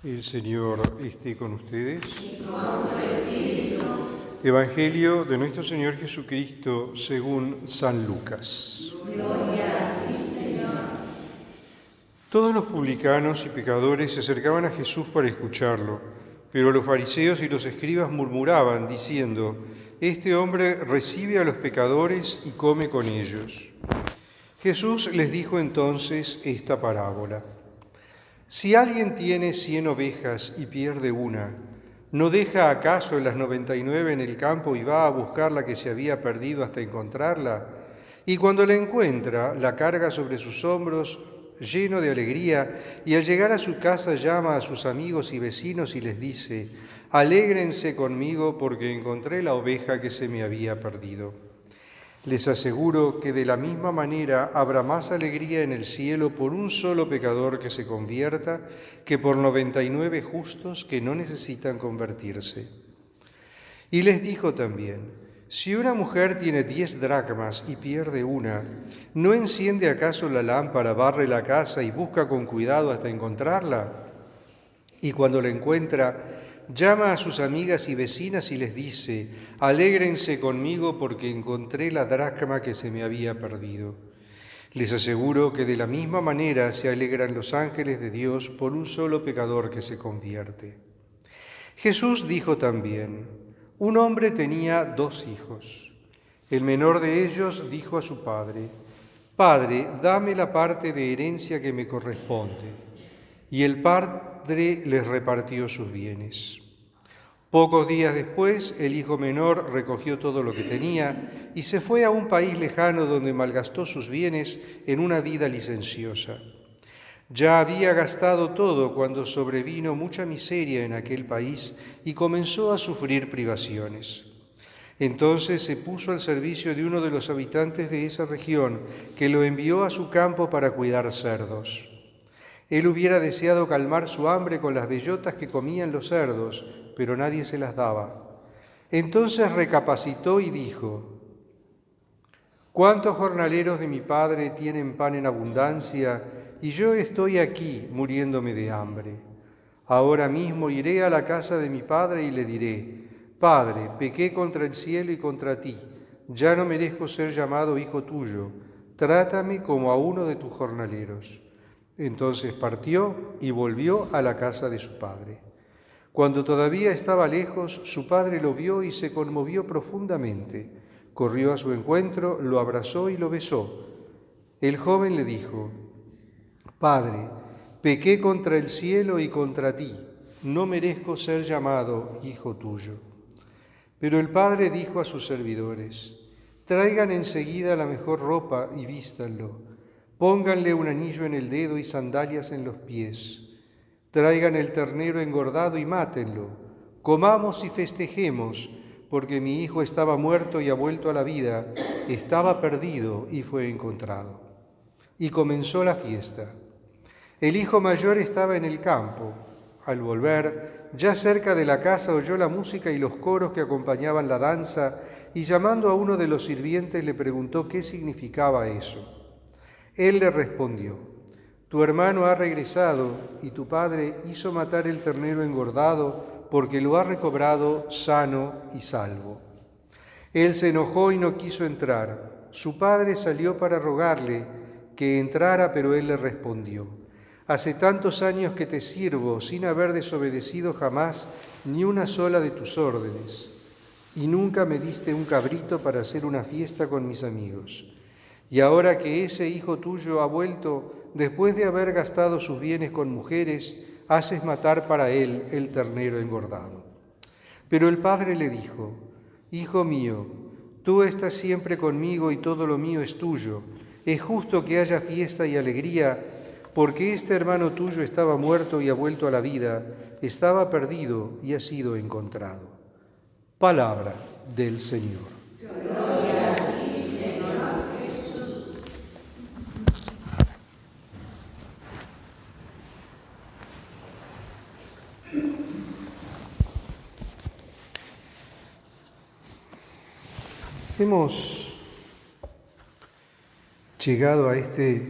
El Señor esté con ustedes. Evangelio de nuestro Señor Jesucristo según San Lucas. Gloria a ti, Señor. Todos los publicanos y pecadores se acercaban a Jesús para escucharlo, pero los fariseos y los escribas murmuraban, diciendo: «Este hombre recibe a los pecadores y come con ellos». Jesús les dijo entonces esta parábola: «Si alguien tiene 100 ovejas y pierde una, ¿no deja acaso las 99 en el campo y va a buscar la que se había perdido hasta encontrarla? Y cuando la encuentra, la carga sobre sus hombros, lleno de alegría, y al llegar a su casa llama a sus amigos y vecinos y les dice: «Alégrense conmigo porque encontré la oveja que se me había perdido». Les aseguro que de la misma manera habrá más alegría en el cielo por un solo pecador que se convierta que por 99 justos que no necesitan convertirse. Y les dijo también: si una mujer tiene 10 dracmas y pierde una, ¿no enciende acaso la lámpara, barre la casa y busca con cuidado hasta encontrarla? Y cuando la encuentra, llama a sus amigas y vecinas y les dice: «Alégrense conmigo porque encontré la dracma que se me había perdido». Les aseguro que de la misma manera se alegran los ángeles de Dios por un solo pecador que se convierte. Jesús dijo también: un hombre tenía 2 hijos. El menor de ellos dijo a su padre: «Padre, dame la parte de herencia que me corresponde». Y el padre les repartió sus bienes. Pocos días después, el hijo menor recogió todo lo que tenía y se fue a un país lejano donde malgastó sus bienes en una vida licenciosa. Ya había gastado todo cuando sobrevino mucha miseria en aquel país y comenzó a sufrir privaciones. Entonces se puso al servicio de uno de los habitantes de esa región, que lo envió a su campo para cuidar cerdos. Él hubiera deseado calmar su hambre con las bellotas que comían los cerdos, pero nadie se las daba. Entonces recapacitó y dijo: «¿Cuántos jornaleros de mi padre tienen pan en abundancia y yo estoy aquí muriéndome de hambre? Ahora mismo iré a la casa de mi padre y le diré: Padre, pequé contra el cielo y contra ti, ya no merezco ser llamado hijo tuyo, trátame como a uno de tus jornaleros». Entonces partió y volvió a la casa de su padre. Cuando todavía estaba lejos, su padre lo vio y se conmovió profundamente. Corrió a su encuentro, lo abrazó y lo besó. El joven le dijo: «Padre, pequé contra el cielo y contra ti, no merezco ser llamado hijo tuyo». Pero el padre dijo a sus servidores: «Traigan enseguida la mejor ropa y vístanlo. Pónganle un anillo en el dedo y sandalias en los pies. Traigan el ternero engordado y mátenlo. Comamos y festejemos, porque mi hijo estaba muerto y ha vuelto a la vida, estaba perdido y fue encontrado». Y comenzó la fiesta. El hijo mayor estaba en el campo. Al volver, ya cerca de la casa, oyó la música y los coros que acompañaban la danza, y llamando a uno de los sirvientes le preguntó qué significaba eso. Él le respondió: «Tu hermano ha regresado y tu padre hizo matar el ternero engordado porque lo ha recobrado sano y salvo». Él se enojó y no quiso entrar. Su padre salió para rogarle que entrara, pero él le respondió: «Hace tantos años que te sirvo sin haber desobedecido jamás ni una sola de tus órdenes, y nunca me diste un cabrito para hacer una fiesta con mis amigos. Y ahora que ese hijo tuyo ha vuelto, después de haber gastado sus bienes con mujeres, haces matar para él el ternero engordado». Pero el padre le dijo: «Hijo mío, tú estás siempre conmigo y todo lo mío es tuyo. Es justo que haya fiesta y alegría, porque este hermano tuyo estaba muerto y ha vuelto a la vida, estaba perdido y ha sido encontrado». Palabra del Señor. Gloria a ti, Señor Jesús. Hemos llegado a este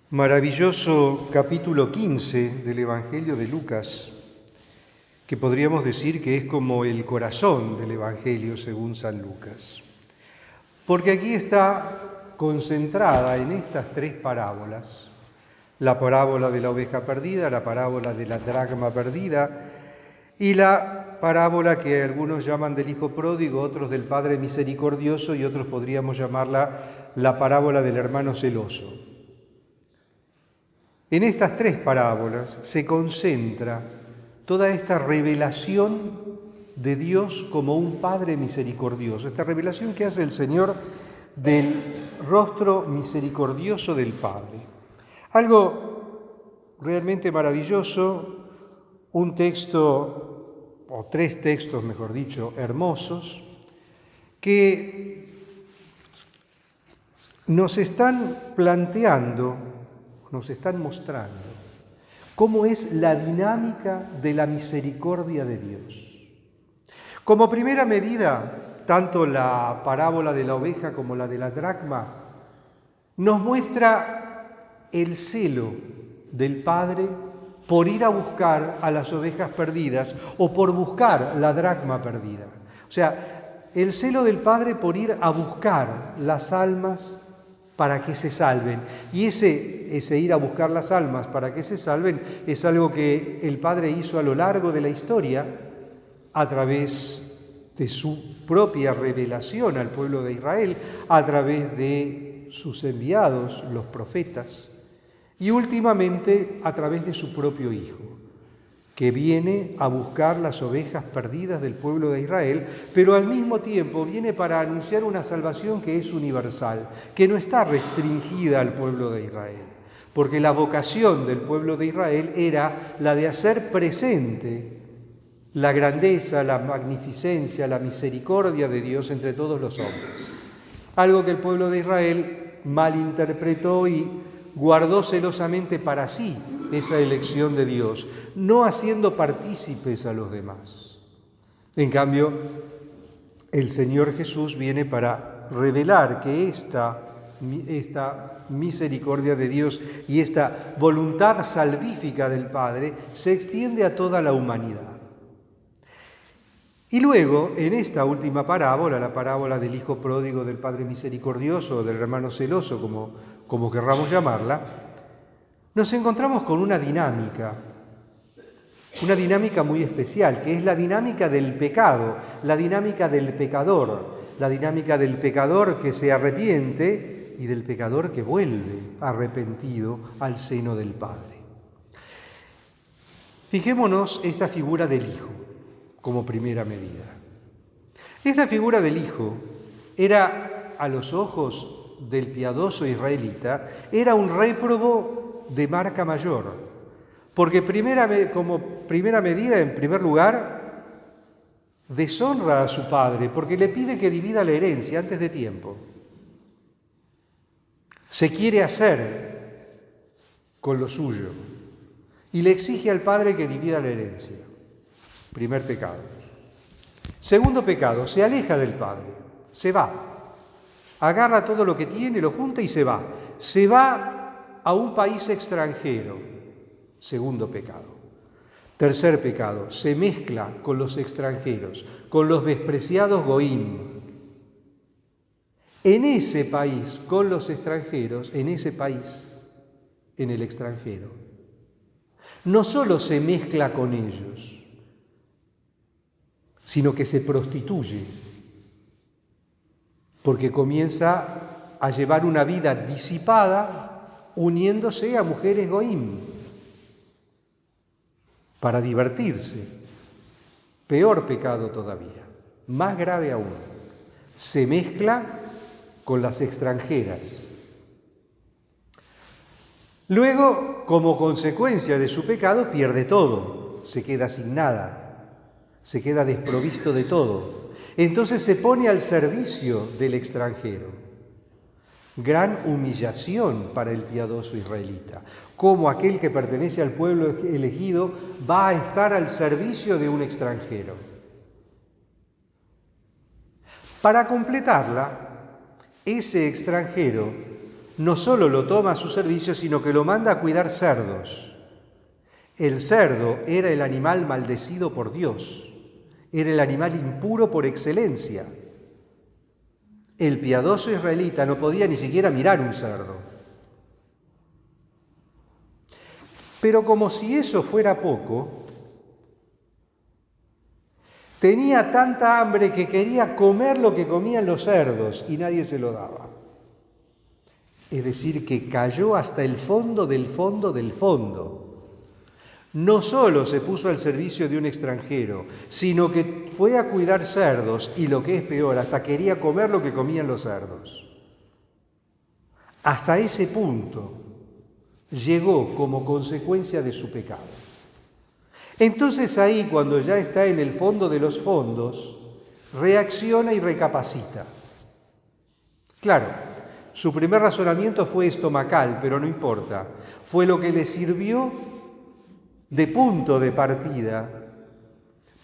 maravilloso capítulo 15 del Evangelio de Lucas, que podríamos decir que es como el corazón del Evangelio según San Lucas. Porque aquí está concentrada en estas tres parábolas: la parábola de la oveja perdida, la parábola de la dracma perdida y la parábola que algunos llaman del hijo pródigo, otros del padre misericordioso y otros podríamos llamarla la parábola del hermano celoso. En estas tres parábolas se concentra toda esta revelación de Dios como un Padre misericordioso, esta revelación que hace el Señor del rostro misericordioso del Padre. Algo realmente maravilloso, un texto, o tres textos, mejor dicho, hermosos, que nos están planteando, nos están mostrando cómo es la dinámica de la misericordia de Dios. Como primera medida, tanto la parábola de la oveja como la de la dracma nos muestra el celo del Padre por ir a buscar a las ovejas perdidas o por buscar la dracma perdida. O sea, el celo del Padre por ir a buscar las almas para que se salven. Y ese ir a buscar las almas para que se salven es algo que el Padre hizo a lo largo de la historia a través de su propia revelación al pueblo de Israel, a través de sus enviados, los profetas, y últimamente a través de su propio Hijo, que viene a buscar las ovejas perdidas del pueblo de Israel, pero al mismo tiempo viene para anunciar una salvación que es universal, que no está restringida al pueblo de Israel, porque la vocación del pueblo de Israel era la de hacer presente la grandeza, la magnificencia, la misericordia de Dios entre todos los hombres. Algo que el pueblo de Israel malinterpretó y guardó celosamente para sí esa elección de Dios, no haciendo partícipes a los demás. En cambio, el Señor Jesús viene para revelar que esta misericordia de Dios y esta voluntad salvífica del Padre se extiende a toda la humanidad. Y luego, en esta última parábola, la parábola del hijo pródigo, del Padre misericordioso, del hermano celoso, como querramos llamarla, nos encontramos con una dinámica muy especial, que es la dinámica del pecado, la dinámica del pecador que se arrepiente y del pecador que vuelve arrepentido al seno del Padre. Fijémonos esta figura del Hijo como primera medida. Esta figura del Hijo era, a los ojos del piadoso israelita, era un réprobo de marca mayor, porque como primera medida, en primer lugar, deshonra a su padre, porque le pide que divida la herencia antes de tiempo. Se quiere hacer con lo suyo y le exige al padre que divida la herencia. Primer pecado. Segundo pecado, se aleja del padre, se va. Agarra todo lo que tiene, lo junta y se va. Se va a un país extranjero. Segundo pecado. Tercer pecado, se mezcla con los extranjeros, con los despreciados goim. En ese país, con los extranjeros, en ese país, en el extranjero, no solo se mezcla con ellos, sino que se prostituye, porque comienza a llevar una vida disipada uniéndose a mujeres goim para divertirse. Peor pecado todavía, más grave aún, se mezcla con las extranjeras. Luego, como consecuencia de su pecado, pierde todo, se queda sin nada, se queda desprovisto de todo. Entonces se pone al servicio del extranjero. Gran humillación para el piadoso israelita. Cómo aquel que pertenece al pueblo elegido va a estar al servicio de un extranjero. Para completarla, ese extranjero no solo lo toma a su servicio, sino que lo manda a cuidar cerdos. El cerdo era el animal maldecido por Dios, era el animal impuro por excelencia. El piadoso israelita no podía ni siquiera mirar un cerdo. Pero como si eso fuera poco, tenía tanta hambre que quería comer lo que comían los cerdos y nadie se lo daba. Es decir, que cayó hasta el fondo del fondo del fondo. No solo se puso al servicio de un extranjero, sino que fue a cuidar cerdos y, lo que es peor, hasta quería comer lo que comían los cerdos. Hasta ese punto llegó como consecuencia de su pecado. Entonces ahí, cuando ya está en el fondo de los fondos, reacciona y recapacita. Claro, su primer razonamiento fue estomacal, pero no importa. Fue lo que le sirvió de punto de partida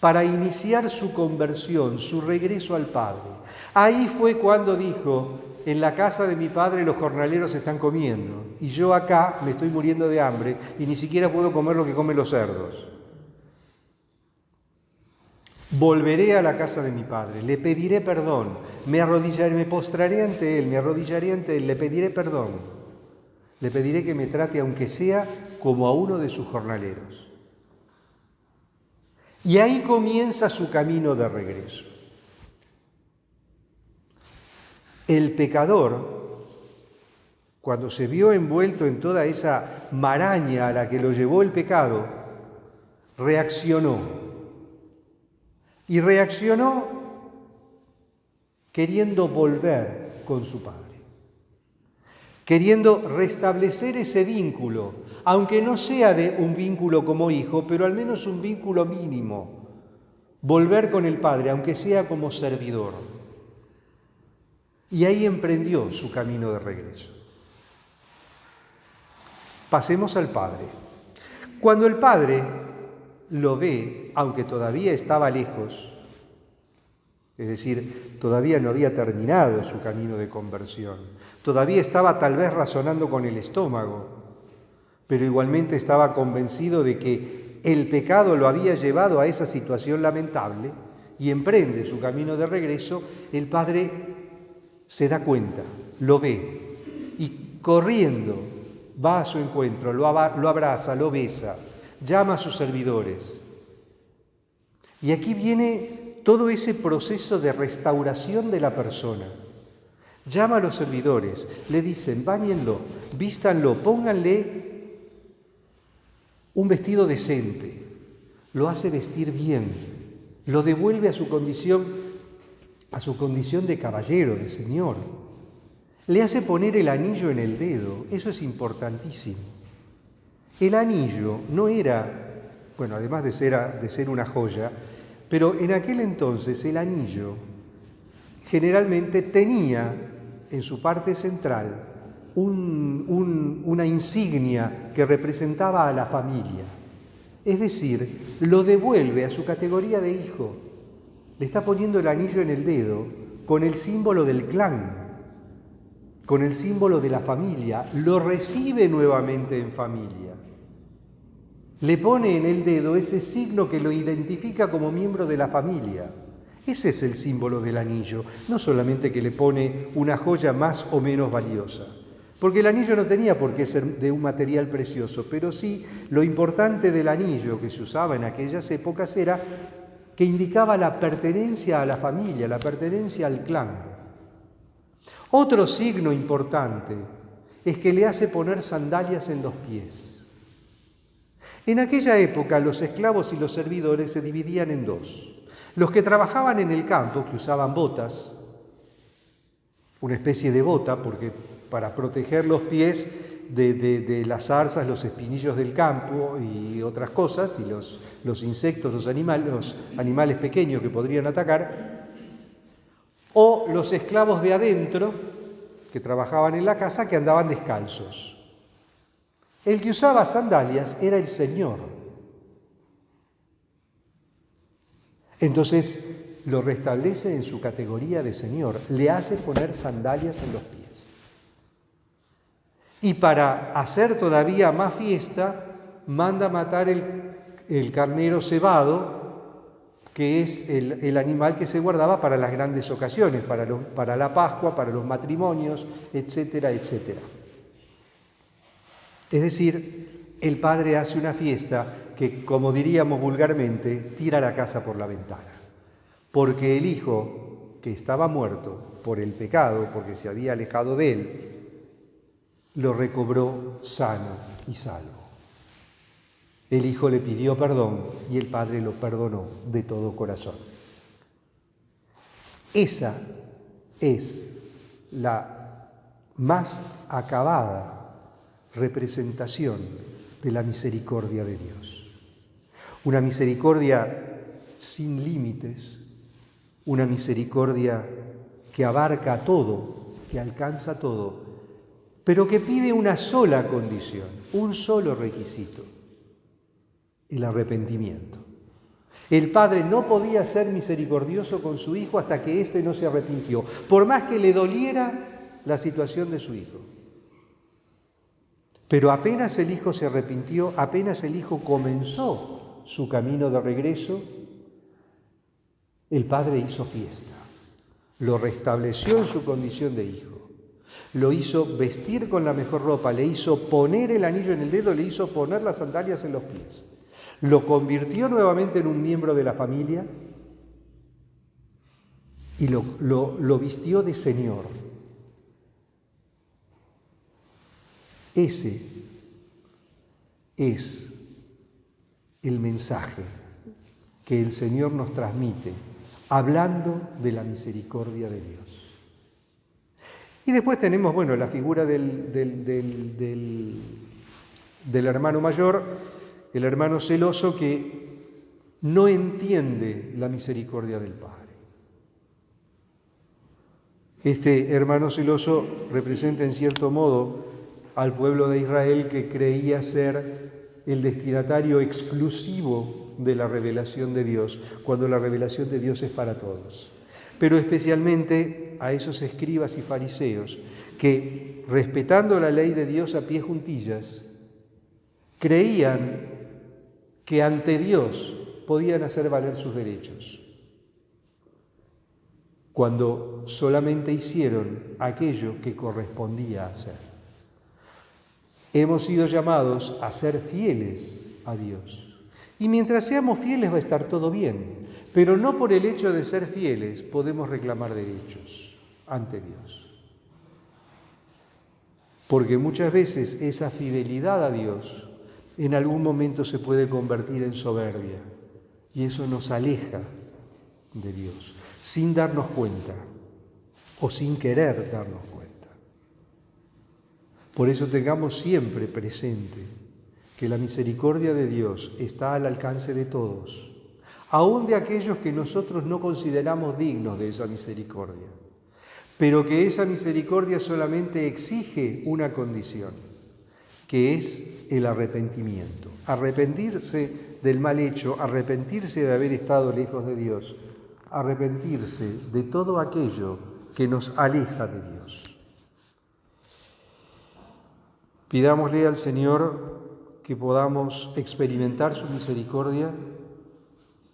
para iniciar su conversión, su regreso al Padre. Ahí fue cuando dijo: en la casa de mi Padre los jornaleros están comiendo y yo acá me estoy muriendo de hambre y ni siquiera puedo comer lo que comen los cerdos. Volveré a la casa de mi Padre, le pediré perdón, me arrodillaré, me postraré ante Él, me arrodillaré ante Él, le pediré perdón, le pediré que me trate aunque sea como a uno de sus jornaleros. Y ahí comienza su camino de regreso. El pecador, cuando se vio envuelto en toda esa maraña a la que lo llevó el pecado, reaccionó. Y reaccionó queriendo volver con su Padre, queriendo restablecer ese vínculo, aunque no sea de un vínculo como hijo, pero al menos un vínculo mínimo, volver con el Padre, aunque sea como servidor. Y ahí emprendió su camino de regreso. Pasemos al Padre. Cuando el Padre lo ve, aunque todavía estaba lejos, es decir, todavía no había terminado su camino de conversión, todavía estaba tal vez razonando con el estómago, pero igualmente estaba convencido de que el pecado lo había llevado a esa situación lamentable y emprende su camino de regreso. El Padre se da cuenta, lo ve y corriendo va a su encuentro, lo abraza, lo besa, llama a sus servidores. Y aquí viene todo ese proceso de restauración de la persona. Llama a los servidores, le dicen: báñenlo, vístanlo, pónganle un vestido decente, lo hace vestir bien, lo devuelve a su condición de caballero, de señor. Le hace poner el anillo en el dedo, eso es importantísimo. El anillo no era, bueno, además de ser una joya, pero en aquel entonces el anillo generalmente tenía en su parte central una insignia que representaba a la familia. Es decir, lo devuelve a su categoría de hijo. Le está poniendo el anillo en el dedo con el símbolo del clan, con el símbolo de la familia. Lo recibe nuevamente en familia. Le pone en el dedo ese signo que lo identifica como miembro de la familia. Ese es el símbolo del anillo, no solamente que le pone una joya más o menos valiosa, porque el anillo no tenía por qué ser de un material precioso, pero sí lo importante del anillo que se usaba en aquellas épocas era que indicaba la pertenencia a la familia, la pertenencia al clan. Otro signo importante es que le hace poner sandalias en los pies. En aquella época los esclavos y los servidores se dividían en dos. Los que trabajaban en el campo, que usaban botas, una especie de bota, porque para proteger los pies de las zarzas, los espinillos del campo y otras cosas, y los insectos, los animales pequeños que podrían atacar, o los esclavos de adentro, que trabajaban en la casa, que andaban descalzos. El que usaba sandalias era el Señor. Entonces lo restablece en su categoría de Señor, le hace poner sandalias en los pies. Y para hacer todavía más fiesta, manda matar el carnero cebado, que es el animal que se guardaba para las grandes ocasiones, para la Pascua, para los matrimonios, etcétera, etcétera. Es decir, el padre hace una fiesta que, como diríamos vulgarmente, tira la casa por la ventana. Porque el hijo, que estaba muerto por el pecado, porque se había alejado de él, lo recobró sano y salvo. El hijo le pidió perdón y el padre lo perdonó de todo corazón. Esa es la más acabada representación de la misericordia de Dios. Una misericordia sin límites, una misericordia que abarca todo, que alcanza todo, pero que pide una sola condición, un solo requisito: el arrepentimiento. El padre no podía ser misericordioso con su hijo hasta que éste no se arrepintió, por más que le doliera la situación de su hijo. Pero apenas el hijo se arrepintió, apenas el hijo comenzó su camino de regreso, el padre hizo fiesta, lo restableció en su condición de hijo, lo hizo vestir con la mejor ropa, le hizo poner el anillo en el dedo, le hizo poner las sandalias en los pies, lo convirtió nuevamente en un miembro de la familia y lo vistió de Señor. Ese es el mensaje que el Señor nos transmite hablando de la misericordia de Dios. Y después tenemos, la figura del hermano mayor, el hermano celoso que no entiende la misericordia del Padre. Este hermano celoso representa en cierto modo al pueblo de Israel, que creía ser el destinatario exclusivo de la revelación de Dios, cuando la revelación de Dios es para todos. Pero especialmente a esos escribas y fariseos que, respetando la ley de Dios a pie juntillas, creían que ante Dios podían hacer valer sus derechos, cuando solamente hicieron aquello que correspondía hacer. Hemos sido llamados a ser fieles a Dios. Y mientras seamos fieles va a estar todo bien, pero no por el hecho de ser fieles podemos reclamar derechos ante Dios. Porque muchas veces esa fidelidad a Dios en algún momento se puede convertir en soberbia, y eso nos aleja de Dios, sin darnos cuenta o sin querer darnos cuenta. Por eso tengamos siempre presente que la misericordia de Dios está al alcance de todos, aun de aquellos que nosotros no consideramos dignos de esa misericordia, pero que esa misericordia solamente exige una condición, que es el arrepentimiento. Arrepentirse del mal hecho, arrepentirse de haber estado lejos de Dios, arrepentirse de todo aquello que nos aleja de Dios. Pidámosle al Señor que podamos experimentar su misericordia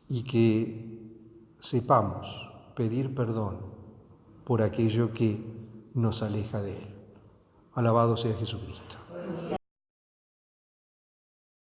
y que sepamos pedir perdón por aquello que nos aleja de Él. Alabado sea Jesucristo.